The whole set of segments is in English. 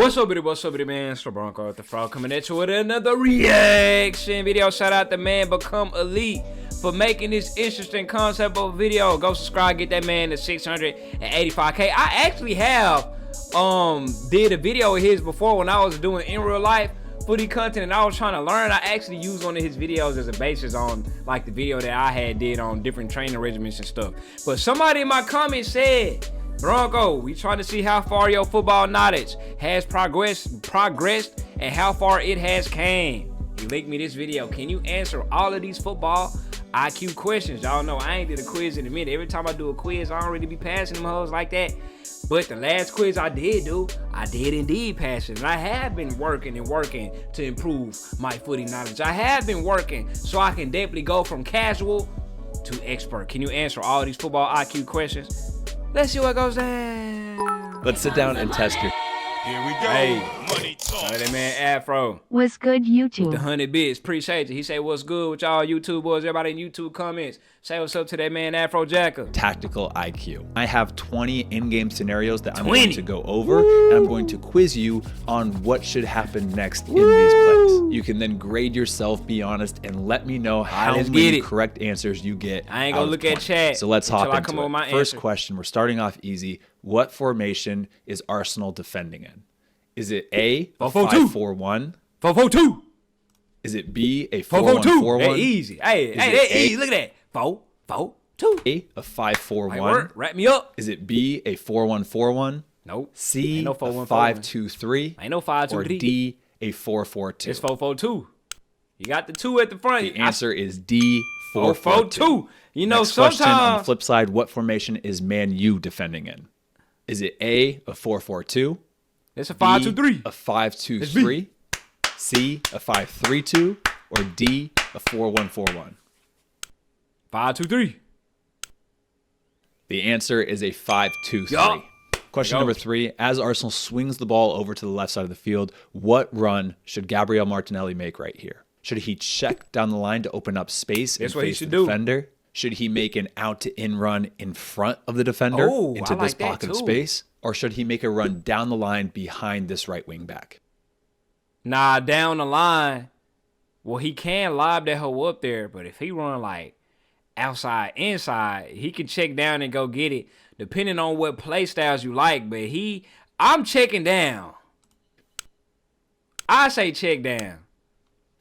What's up, man? It's the Bronco with the Frog coming at you with another reaction video. Shout out to man Become Elite for making this interesting concept of a video. Go subscribe, get that man to 685K. I actually have did a video of his before when I was doing in real life footy content and I was trying to learn. I actually used one of his videos as a basis on like the video that I had did on different training regimens and stuff. But somebody in my comments said, Bronco, we trying to see how far your football knowledge has progressed and how far it has came. He linked me this video. Can you answer all of these football IQ questions? Y'all know I ain't did a quiz in a minute. Every time I do a quiz, I don't really be passing them hoes like that. But the last quiz I did do, I did indeed pass it. And I have been working to improve my footy knowledge. I have been working so I can definitely go from casual to expert. Can you answer all these football IQ questions? Let's see what goes down. Let's sit down and test your. Here we go. Hey, Money talk. that man Afro. What's good, YouTube? The 100 bits. Appreciate you. He said, what's good with y'all YouTube boys? Everybody in YouTube comments. Say what's up to that man Afro Jacker. Tactical IQ. I have 20 in-game scenarios that I'm 20. going to go over, and I'm going to quiz you on what should happen next in these plays. You can then grade yourself, be honest, and let me know how many correct answers you get. I ain't gonna look at 20. chat. So let's hop until into it. First question, we're starting off easy. What formation is Arsenal defending in? Is it A, a 5-4-1? 4-4-2. Is it B, a 4-4-2. 4-1-4-1? That easy. Hey, that easy. Look at that. 4-4-2. A, a 5-4-1? Wrap me up. Is it B, a 4-1-4-1? Nope. C, Ain't no a 4-1-4-1. 5-2-3? Ain't no 5-2-3. Or D, a 4-4-2? It's 4-4-2. You got the 2 at the front. The answer is D, 4-4-2. You know, Next question, on the sometimes. flip side, what formation is Man U defending in? Is it A, a 4-4-2? It's a B, 5-2-3. a 5-2-3? C, a 5-3-2? Or D, a 4-1-4-1? 5-2-3. The answer is a 5-2-3. Yup. Question number 3. As Arsenal swings the ball over to the left side of the field, what run should Gabriel Martinelli make right here? Should he check down the line to open up space and face the defender? Should he make an out-to-in run in front of the defender into this pocket of space? Or should he make a run down the line behind this right wing back? Nah, down the line. Well, he can lob that hoe up there, but if he run like outside, inside, he can check down and go get it, depending on what play styles you like. But I'm checking down. I say check down.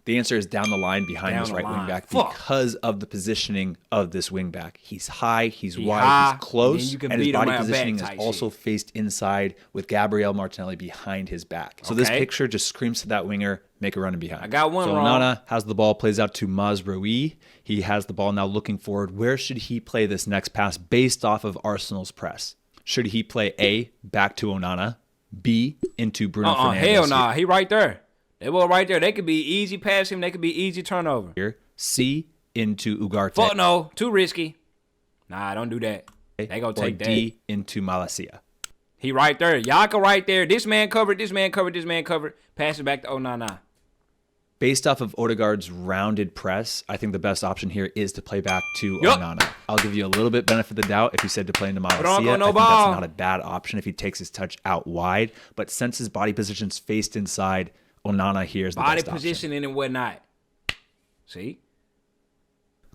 The answer is down the line behind this right wing back because of the positioning of this wing back. He's high, he's wide, he's close, and his body positioning is also faced inside with Gabriel Martinelli behind his back. So this picture just screams to that winger, make a run in behind. I got one wrong. wrong. Onana has the ball, plays out to Mazraoui. He has the ball now looking forward. Where should he play this next pass based off of Arsenal's press? Should he play A, back to Onana, B, into Bruno Fernandes? Hell nah, he right there. They were right there. They could be easy pass him. They could be easy turnover. Here, C into Ugarte. Fuck no, too risky. Nah, don't do that. They gonna take that. D into Malacia. He right there. Yaka right there. This man covered. This man covered. This man covered. Pass it back to Onana. Based off of Odegaard's rounded press, I think the best option here is to play back to Onana. I'll give you a little bit benefit of the doubt if you said to play into Malacia. I think that's not a bad option if he takes his touch out wide. But since his body position's faced inside, Onana here is the best option. Body positioning and whatnot. See?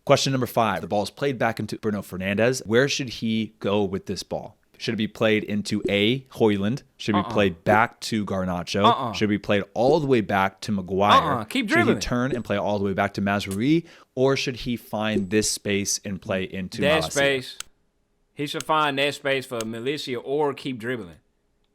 Question number 5. The ball is played back into Bruno Fernandes. Where should he go with this ball? Should it be played into A, Højlund? Should it be played back to Garnacho? Should it be played all the way back to Maguire? Keep dribbling. Should he turn and play all the way back to Mazraoui? Or should he find this space and play into that Malacia? Space. He should find that space for Milicia or keep dribbling.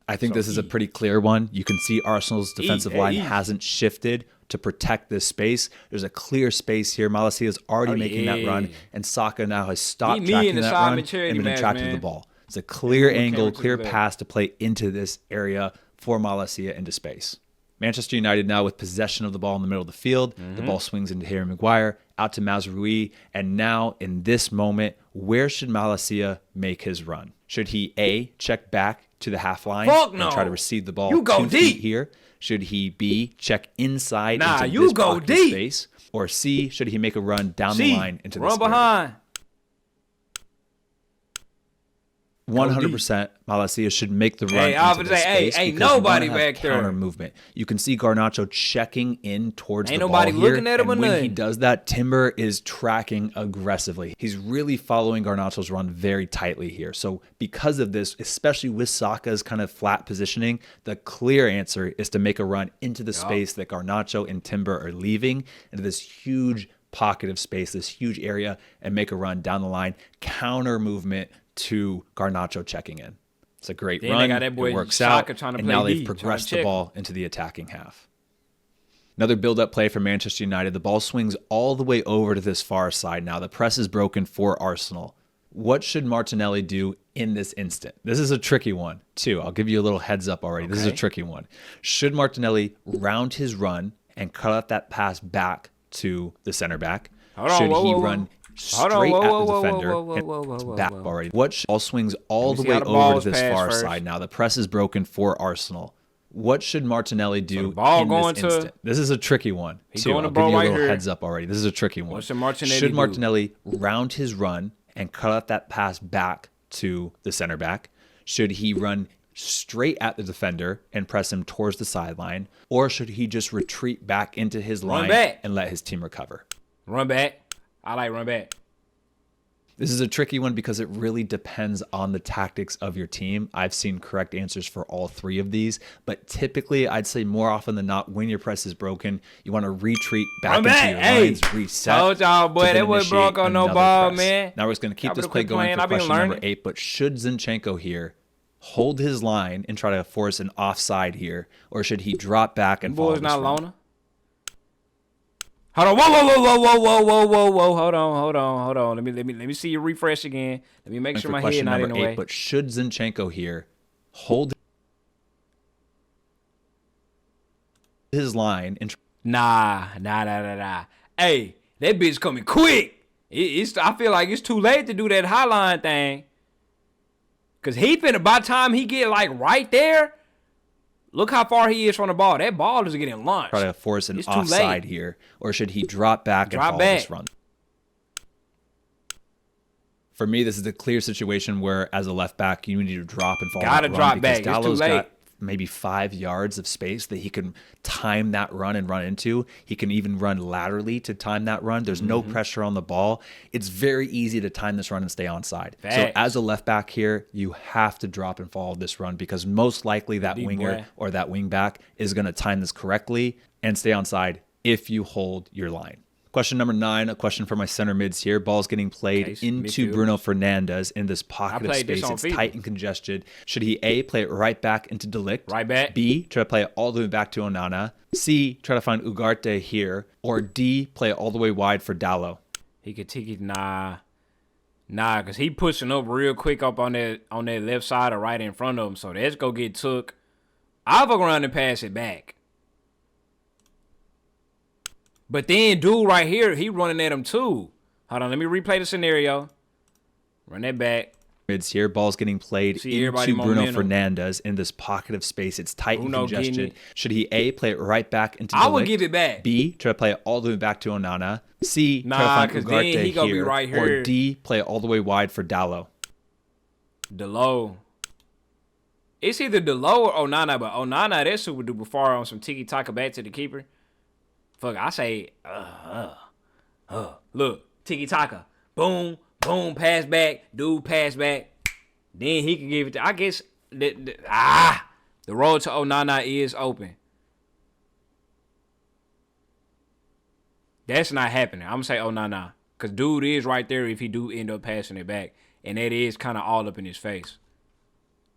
I think this is a pretty clear one. You can see Arsenal's defensive line hasn't shifted to protect this space. There's a clear space here. Malacia is already making that run, and Saka now has stopped tracking that run and been attracted to the ball. It's a clear angle, clear pass to play into this area for Malacia into space. Manchester United now with possession of the ball in the middle of the field. The ball swings into Harry Maguire, out to Mazraoui, and now in this moment, where should Malacia make his run? Should he A, check back to the half line and try to receive the ball 2 feet here? Should he B, check inside into this pocket space? Or C, should he make a run down the line into this area? Run behind. 100% Malacia should make the run into the space ain't because nobody you wanna have back there. counter movement. You can see Garnacho checking in towards Ain't the nobody ball here, looking at him and or when he nothing. does that, Timber is tracking aggressively. He's really following Garnacho's run very tightly here. So because of this, especially with Saka's kind of flat positioning, the clear answer is to make a run into the space that Garnacho and Timber are leaving, into this huge pocket of space, this huge area, and make a run down the line, counter movement to Garnacho checking in. It's a great run. They got that boy it works Saka out, trying to and play now D, they've progressed trying to the check ball into the attacking half. Another build-up play for Manchester United. The ball swings all the way over to this far side now. The press is broken for Arsenal. What should Martinelli do in this instant? This is a tricky one, too. I'll give you a little heads up already. This is a tricky one. Should Martinelli round his run and cut out that pass back to the center back? Should he run straight at the defender? It's back already. What ball swings all the way over to this far side now. The press is broken for Arsenal. What should Martinelli do in this instant? This is a tricky one, too. I'll give you a little heads up already. This is a tricky one. Should Martinelli round his run and cut out that pass back to the center back? Should he run straight at the defender and press him towards the sideline? Or should he just retreat back into his line and let his team recover? Run back. I like run back. This is a tricky one because it really depends on the tactics of your team. I've seen correct answers for all three of these, but typically I'd say more often than not, when your press is broken, you want to retreat back into your lines, reset. Told y'all, boy, that was Bronco no ball, man. Now we're just going to keep this play going for question number 8, but should Zinchenko here hold his line and try to force an offside here, or should he drop back and follow this run? Lona. Hold on, whoa. Hold on. Let me see you refresh again. Let me make sure my head not in the way. But should Zinchenko here hold his line and Nah. Hey, that bitch coming quick. I feel like it's too late to do that high line thing. Cause he finna, by the time he get like right there, look how far he is from the ball. That ball is getting launched. Try to force an offside here, or should he drop back and follow this run? For me, this is a clear situation where, as a left back, you need to drop and follow. Gotta drop back. It's too late. Got maybe 5 yards of space that he can time that run and run into. He can even run laterally to time that run. There's no pressure on the ball. It's very easy to time this run and stay onside. So as a left back here, you have to drop and follow this run because most likely that winger or that wing back is going to time this correctly and stay onside if you hold your line. Question number 9, a question for my center mids here. Ball's getting played into Midfield. Bruno Fernandes in this pocket of space. It's tight and congested. Should he A, play it right back into De Ligt? Right back. B, try to play it all the way back to Onana? C, try to find Ugarte here? Or D, play it all the way wide for Dalot? He could take it, nah, because he pushing up real quick up on that left side or right in front of him. So that's go get took. I'll fuck around and pass it back. But then dude right here, he running at him too. Hold on, let me replay the scenario. Run that back. Mids here, ball's getting played into Bruno Fernandes in this pocket of space. It's tight and congested. Should he A, play it right back into De Ligt? I would give it back. B, try to play it all the way back to Onana? C, try to find Ugarte he gonna be right here. Or D, play it all the way wide for Dalot? Dalot. It's either Dalot or Onana, but Onana, that super duper far on some tiki-taka back to the keeper. Fuck, I say, look, tiki-taka, boom, pass back, dude, pass back. Then he can give it to, I guess, the road to Onana is open. That's not happening. I'm going to say Onana, because dude is right there if he do end up passing it back. And that is kind of all up in his face.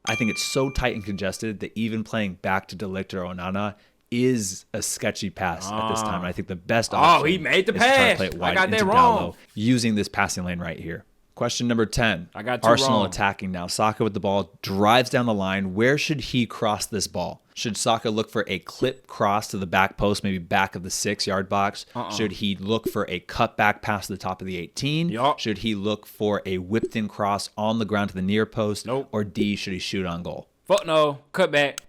I think it's so tight and congested that even playing back to De Ligt or Onana is a sketchy pass at this time. And I think the best option he made the is pass. to try to play it wide I got into that wrong. Dalot using this passing lane right here. Question number 10. I got two Arsenal wrong. attacking now. Saka with the ball, drives down the line. Where should he cross this ball? Should Saka look for a clip cross to the back post, maybe back of the 6-yard box? Should he look for a cutback pass to the top of the 18? Should he look for a whipped in cross on the ground to the near post? Or D, should he shoot on goal? Fuck no. Cut back.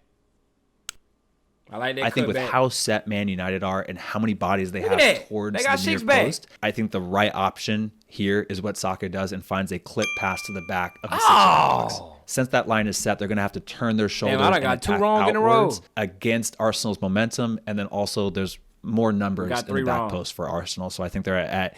I like that. I think with how set Man United are and how many bodies they have towards the near post, I think the right option here is what Saka does and finds a clip pass to the back of the 6-yard box. Since that line is set, they're going to have to turn their shoulders I done and got 2 attack wrong in a row outwards against Arsenal's momentum. And then also there's more numbers got in the 3 back wrong. post for Arsenal. So I think they're at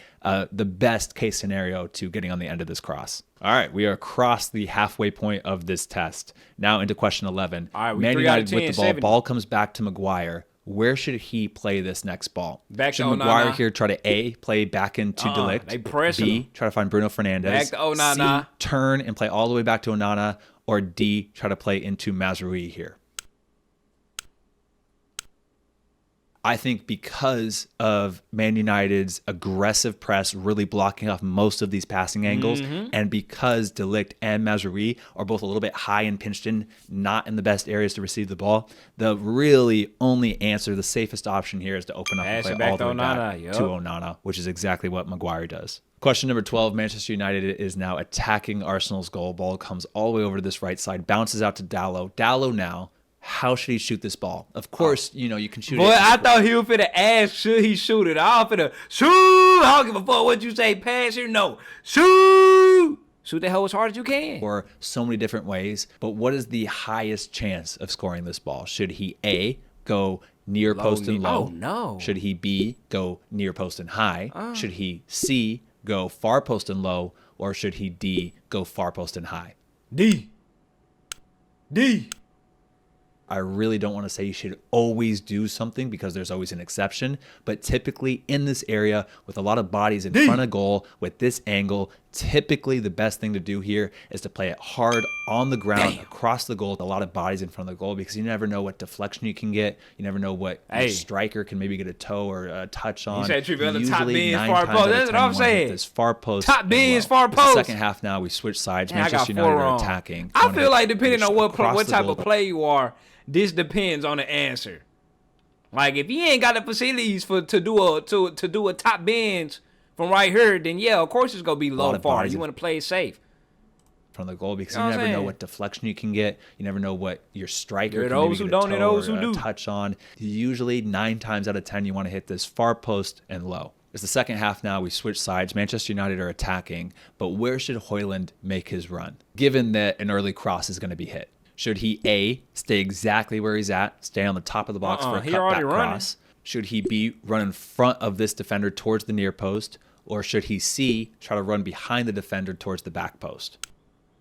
the best case scenario to getting on the end of this cross. All right, we are across the halfway point of this test. Now into question 11. All right, we Man 3 out of United with 10, the ball. 70. Ball comes back to Maguire. Where should he play this next ball? Back should to Maguire Onana. here try to A, play back into De Ligt, they pressing B, him. try to find Bruno Fernandes, Back to Onana. C, turn and play all the way back to Onana, or D, try to play into Mazraoui here? I think because of Man United's aggressive press really blocking off most of these passing angles, and because De Ligt and Mazraoui are both a little bit high and pinched in, not in the best areas to receive the ball, the really only answer, the safest option here is to open up and Pass play it back all the to way back Onana, to Onana, which is exactly what Maguire does. Question number 12, Manchester United is now attacking Arsenal's goal. Ball comes all the way over to this right side, bounces out to Dalot. Dalot now, how should he shoot this ball? Of course, you can shoot it. Boy, I thought he was finna ask, should he shoot it? I was finna shoot. I don't give a fuck what you say, pass here. No, shoot. Shoot the hell as hard as you can. Or so many different ways. But what is the highest chance of scoring this ball? Should he A, go near post and low? Oh, no. Should he B, go near post and high? Should he C, go far post and low? Or should he D, go far post and high? D. I really don't want to say you should always do something because there's always an exception, but typically in this area with a lot of bodies in front of goal with this angle, typically the best thing to do here is to play it hard on the ground across the goal with a lot of bodies in front of the goal, because you never know what deflection you can get. You never know what your striker can maybe get a toe or a touch on. You said trivia on the top Usually, bins, 9 far times post. out of That's 10, what I'm you wanna hit saying. this far post. Top and bins, low. far The post. second half now we switch sides. Man, I Manchester got 4 United are wrong. attacking. I feel like depending on what across the type goal. of play you are, this depends on the answer. Like if you ain't got the facilities to do a top bends from right here, then yeah, of course it's gonna be low far. You want to play it safe from the goal, because you you know never know what deflection you can get. You never know what your striker There are can maybe those who get don't a and toe those or who a do. touch on. Usually 9 times out of 10 you want to hit this far post and low. It's the second half now. We switch sides. Manchester United are attacking, but where should Højlund make his run, given that an early cross is going to be hit? Should he A, stay exactly where he's at, stay on the top of the box for a cutback cross? Should he B, run in front of this defender towards the near post? Or should he C, try to run behind the defender towards the back post?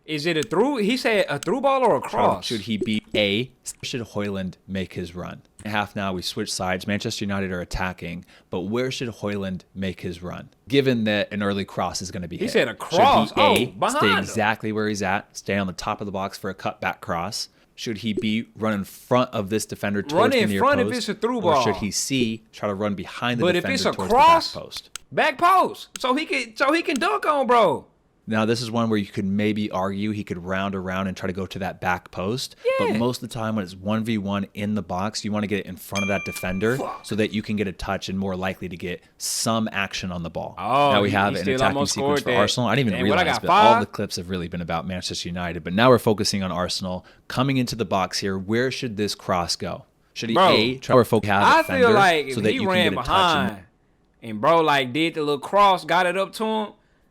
Is it a through? He said a through ball or a cross? Should he be A, should Højlund make his run? Half now, we switch sides. Manchester United are attacking, but where should Højlund make his run, given that an early cross is going to be hit? He said a cross. Should he A, behind stay him. exactly where he's at, stay on the top of the box for a cutback cross? Should he B, run in front of this defender towards the near post? Run in front if it's a through ball. Or should he C, try to run behind the defender if it's a towards cross, the back post? Back post, so he can dunk on, bro. Now, this is one where you could maybe argue he could round around and try to go to that back post. Yeah. But most of the time when it's 1v1 in the box, you want to get it in front of that defender so that you can get a touch and more likely to get some action on the ball. Oh, now we have he an still attacking almost sequence scored for that. Arsenal. I didn't even Damn, what, I realize, got but all 5? the clips have really been about Manchester United. But now we're focusing on Arsenal. Coming into the box here, where should this cross go? Should he A, try to focus I defender feel like so if that he you ran can get a touch behind and bro like did the little cross, got it up to him,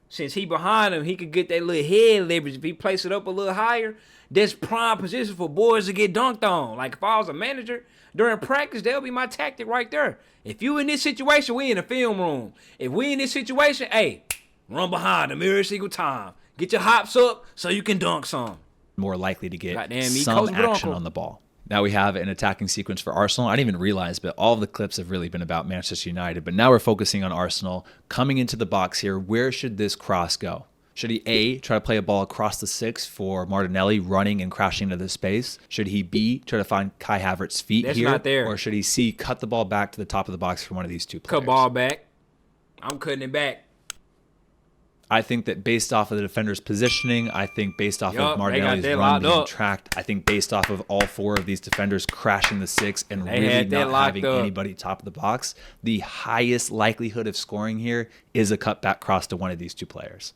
since he behind him, he could get that little head leverage. If he place it up a little higher, that's prime position for boys to get dunked on. Like if I was a manager during practice, that'll be my tactic right there. If you in this situation, we in the film room. If we in this situation, hey, run behind him every single time. Get your hops up so you can dunk some. more likely to get Goddamn, some Coach action Bronco. on the ball. Now we have an attacking sequence for Arsenal. I didn't even realize, but all of the clips have really been about Manchester United. But now we're focusing on Arsenal. Coming into the box here, where should this cross go? Should he A, try to play a ball across the 6 for Martinelli running and crashing into the space? Should he B, try to find Kai Havertz's feet That's here? not there. Or should he C, cut the ball back to the top of the box for one of these two players? Cut ball back. I'm cutting it back. I think that based off of the defender's positioning, I think based off Yup, of they Martinelli's got that run locked being up. tracked, I think based off of all 4 of these defenders crashing the 6 and They really had that not locked having up. anybody top of the box, the highest likelihood of scoring here is a cutback cross to one of these two players.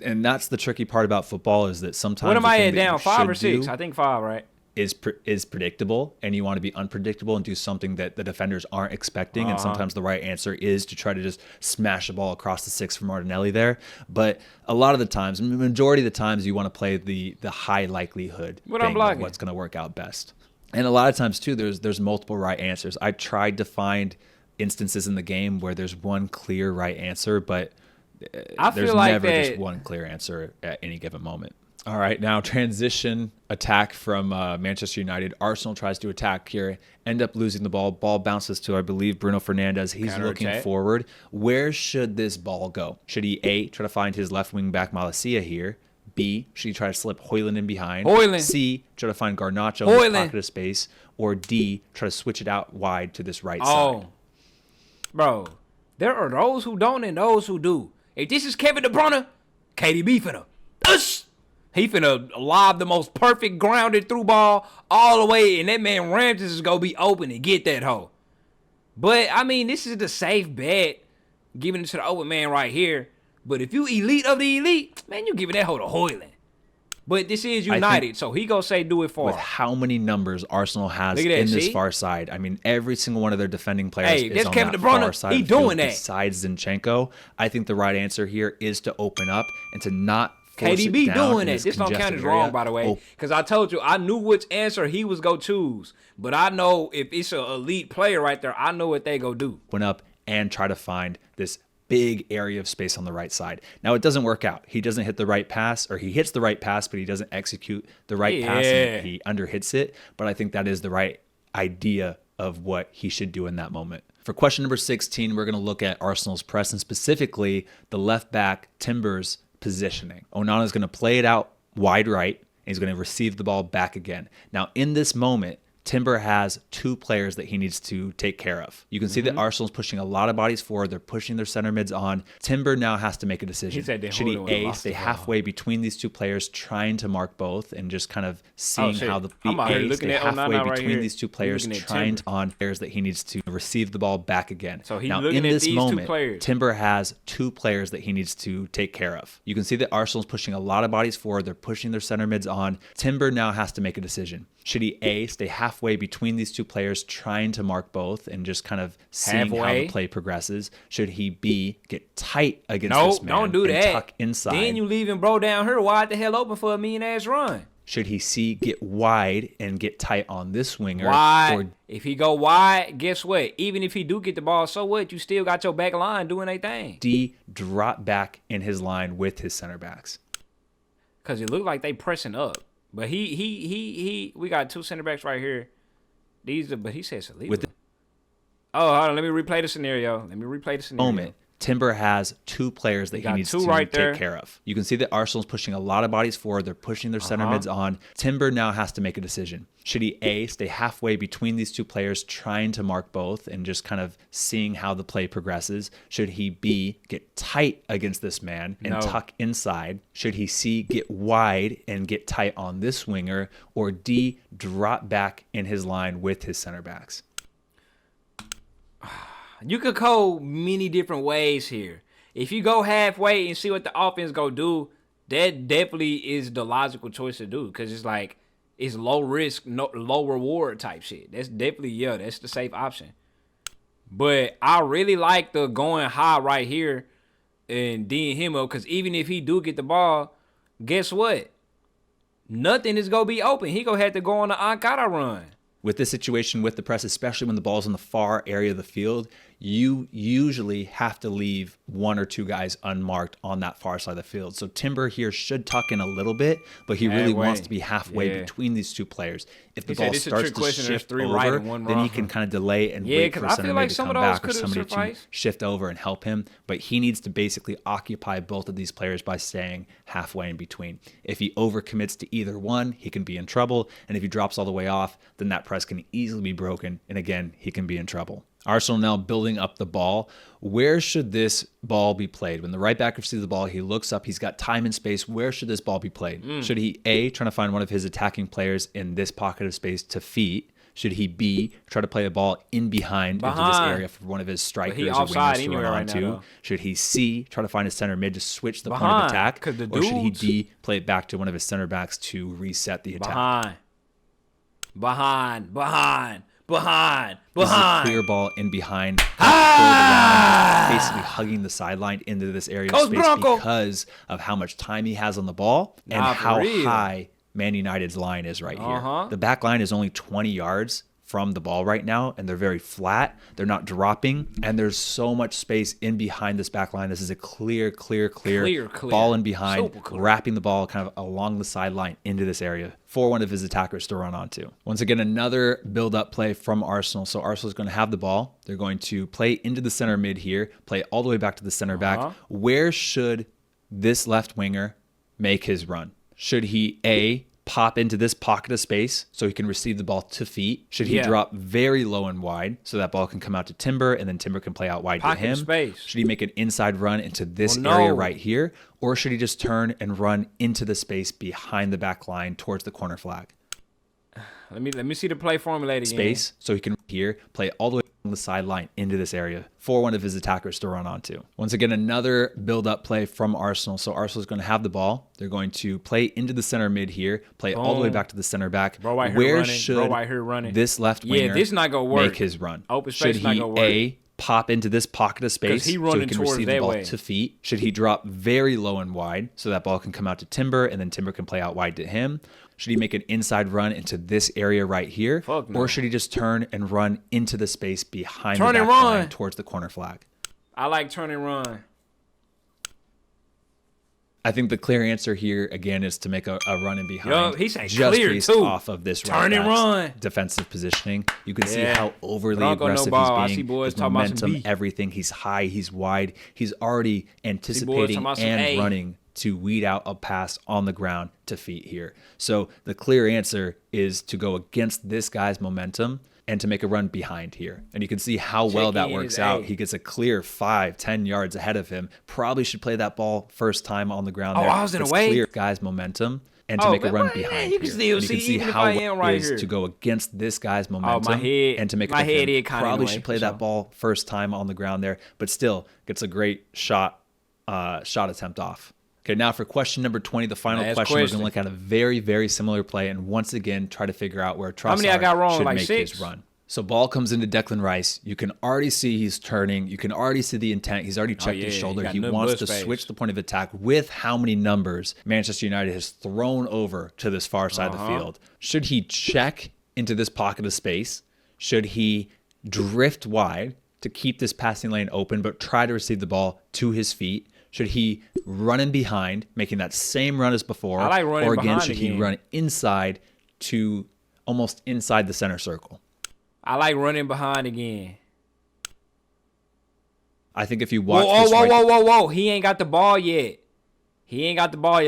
And that's the tricky part about football, is that sometimes What am the I thing at that down? you 5 or should 6? do- I think 5, right? is predictable, and you want to be unpredictable and do something that the defenders aren't expecting. And sometimes the right answer is to try to just smash the ball across the 6 for Martinelli there. But a lot of the times, majority of the times, you want to play the high likelihood thing of what's going to work out best. And a lot of times too, there's multiple right answers. I tried to find instances in the game where there's one clear right answer, but there's never just one clear answer at any given moment. All right, now transition attack from Manchester United. Arsenal tries to attack here, end up losing the ball. Ball bounces to, I believe, Bruno Fernandes. He's looking forward. Where should this ball go? Should he, A, try to find his left wing back Malacia here? B, should he try to slip Højlund in behind? C, try to find Garnacho in the pocket of space? Or D, try to switch it out wide to this right side? Bro, there are those who don't and those who do. If this is Kevin De Bruyne, KDB finna. He finna lob the most perfect grounded through ball all the way, and that man Ramses is gonna be open and get that hoe. But, I mean, this is the safe bet, giving it to the open man right here. But if you elite of the elite, man, you giving that hoe to Højlund. But this is United, so he gonna say do it for with how many numbers Arsenal has in this far side. I mean, every single one of their defending players is on that far side. He doing that. Besides Zinchenko, I think the right answer here is to open up and to not KDB doing it. This don't count as wrong, by the way, because I told you I knew which answer he was go choose. But I know if it's an elite player right there, I know what they go do. Open up and try to find this big area of space on the right side. Now, it doesn't work out. He doesn't hit the right pass, or he hits the right pass, but he doesn't execute the right pass, and he underhits it. But I think that is the right idea of what he should do in that moment. For question number 16, we're going to look at Arsenal's press, and specifically the left back Timber's positioning. Onana is going to play it out wide right, and he's going to receive the ball back again. Now, in this moment, Timber has 2 players that he needs to take care of. You can see that Arsenal's pushing a lot of bodies forward. They're pushing their center mids on. Timber now has to make a decision. Should he A, stay halfway between these 2 players, trying to mark both, and just kind of seeing how the A, stay halfway between these 2 players, trying to on players that he needs to receive the ball back again. So now, in this moment, Timber has 2 players that he needs to take care of. You can see that Arsenal's pushing a lot of bodies forward. They're pushing their center mids on. Timber now has to make a decision. Should he A, stay halfway between these 2 players, trying to mark both and just kind of seeing how the play progresses? Should he B, get tight against this man don't do that. Tuck inside? Then you leaving bro down here wide the hell open for a mean-ass run. Should he C, get wide and get tight on this winger? Wide. If he go wide, guess what? Even if he do get the ball, so what? You still got your back line doing their thing. D, drop back in his line with his center backs. Because it looked like they pressing up. But we got 2 center backs right here. But he says illegal. Hold on, let me replay the scenario. Moment. Timber has 2 players that he needs to take care of. You can see that Arsenal's pushing a lot of bodies forward. They're pushing their center mids on. Timber now has to make a decision. Should he A, stay halfway between these 2 players, trying to mark both and just kind of seeing how the play progresses? Should he B, get tight against this man and tuck inside? Should he C, get wide and get tight on this winger? Or D, drop back in his line with his center backs? You could go many different ways here. If you go halfway and see what the offense go do, that definitely is the logical choice to do, because it's like it's low risk, low reward type shit. That's definitely, that's the safe option. But I really like the going high right here and D'ing him up, because even if he do get the ball, guess what? Nothing is going to be open. He going to have to go on the Ankara run. With this situation, with the press, especially when the ball's in the far area of the field, you usually have to leave 1 or 2 guys unmarked on that far side of the field. So Timber here should tuck in a little bit, but he really wants to be halfway between these 2 players. If the ball starts to shift over, then he can kind of delay and wait for center mid to come back or somebody to shift over and help him. But he needs to basically occupy both of these players by staying halfway in between. If he overcommits to either one, he can be in trouble. And if he drops all the way off, then that press can easily be broken. And again, he can be in trouble. Arsenal now building up the ball. Where should this ball be played? When the right back receives the ball, he looks up, he's got time and space. Where should this ball be played? Should he A, trying to find one of his attacking players in this pocket of space to feet? Should he B, try to play a ball in behind into this area for one of his strikers or wingers to run onto? Should he C, try to find his center mid to switch the point of attack? Or should he D, play it back to one of his center backs to reset the attack? Behind. This is a clear ball in behind, basically hugging the sideline into this area of space Bronco. because of how much time he has on the ball and how high Man United's line is right here. The back line is only 20 yards from the ball right now, and they're very flat. They're not dropping, and there's so much space in behind this back line. This is a clear ball in behind, wrapping the ball kind of along the sideline into this area for one of his attackers to run onto. Once again, another build-up play from Arsenal. So Arsenal is going to have the ball. They're going to play into the center mid here, play all the way back to the center back. Where should this left winger make his run? Should he, A, pop into this pocket of space so he can receive the ball to feet? Should he drop very low and wide so that ball can come out to Timber and then Timber can play out wide to him? Should he make an inside run into this area right here? Or should he just turn and run into the space behind the back line towards the corner flag? Let me see the play formulated again. Space so he can here play all the way on the sideline into this area for one of his attackers to run onto. Once again, another build-up play from Arsenal. So Arsenal is going to have the ball. They're going to play into the center mid here, play all the way back to the center back. Where should this left winger this not gonna work. make his run? Open space should not he gonna work. A, pop into this pocket of space so he can receive the ball to feet? Should he drop very low and wide so that ball can come out to Timber and then Timber can play out wide to him? Should he make an inside run into this area right here? Or should he just turn and run into the space behind the back line towards the corner flag? I like turn and run. I think the clear answer here, again, is to make a run in behind. He said just clear, based too. off of this Turn and run. defensive positioning. You can see how overly Bronco, aggressive he's being. Boys his momentum, everything. He's high, he's wide. He's already anticipating and running to weed out a pass on the ground to feet here. So the clear answer is to go against this guy's momentum and to make a run behind here. And you can see how well that works out. He gets a clear 5-10 yards ahead of him. Probably should play that ball first time on the ground there. I was in a way. Clear guy's momentum and to make a run behind you can here. Still you can see how well it is to go against this guy's momentum and to make a run. Probably should play that ball first time on the ground there, but still gets a great shot attempt off. Okay, now for question number 20, the final question, we're going to look at a very, very similar play and once again try to figure out where Trossard should make his run. So ball comes into Declan Rice. You can already see he's turning. You can already see the intent. He's already checked his shoulder. He wants to switch the point of attack with how many numbers Manchester United has thrown over to this far side of the field. Should he check into this pocket of space? Should he drift wide to keep this passing lane open but try to receive the ball to his feet? Should he run in behind, making that same run as before? Or again, should he run inside to almost inside the center circle? I like running behind again. I think if you watch whoa. He ain't got the ball yet.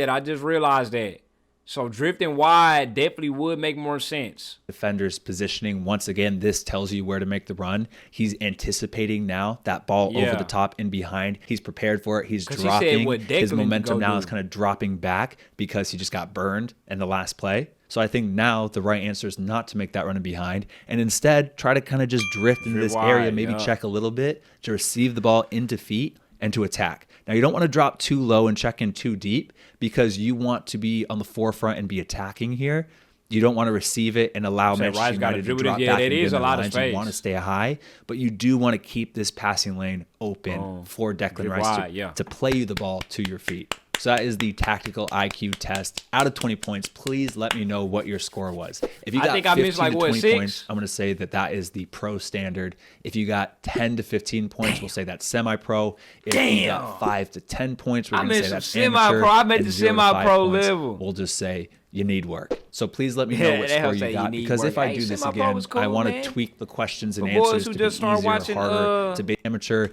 I just realized that. So drifting wide definitely would make more sense. Defender's positioning, once again, this tells you where to make the run. He's anticipating now that ball over the top and behind. He's prepared for it. He's dropping. His momentum now is kind of dropping back because he just got burned in the last play. So I think now the right answer is not to make that run in behind and instead try to kind of just drift into this area, maybe check a little bit to receive the ball into feet and to attack. Now, you don't want to drop too low and check in too deep because you want to be on the forefront and be attacking here. You don't want to receive it and allow Manchester United to drop back and get in the lines. You want to stay high, but you do want to keep this passing lane open for Declan Rice to play you the ball to your feet. So that is the tactical IQ test. Out of 20 points, please let me know what your score was. If you got 15 to 20 points, I'm going to say that is the pro standard. If you got 10 to 15 points, we'll say that's semi-pro. If you got 5 to 10 points, we're going to say that's amateur. I made the semi-pro level. We'll just say you need work. So please let me know what score you got, because if I do this again, I want to tweak the questions and answers to be easier or harder, to be amateur.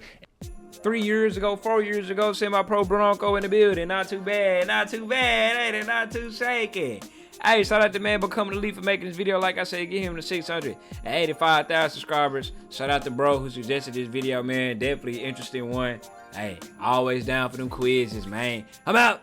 3 years ago, 4 years ago, semi-pro Bronco in the building. Not too bad, not too too shaky. Hey, shout out to man Becoming Elite for making this video. Like I said, get him to 685,000 subscribers. Shout out to bro who suggested this video, man. Definitely interesting one. Hey, always down for them quizzes, man. I'm out.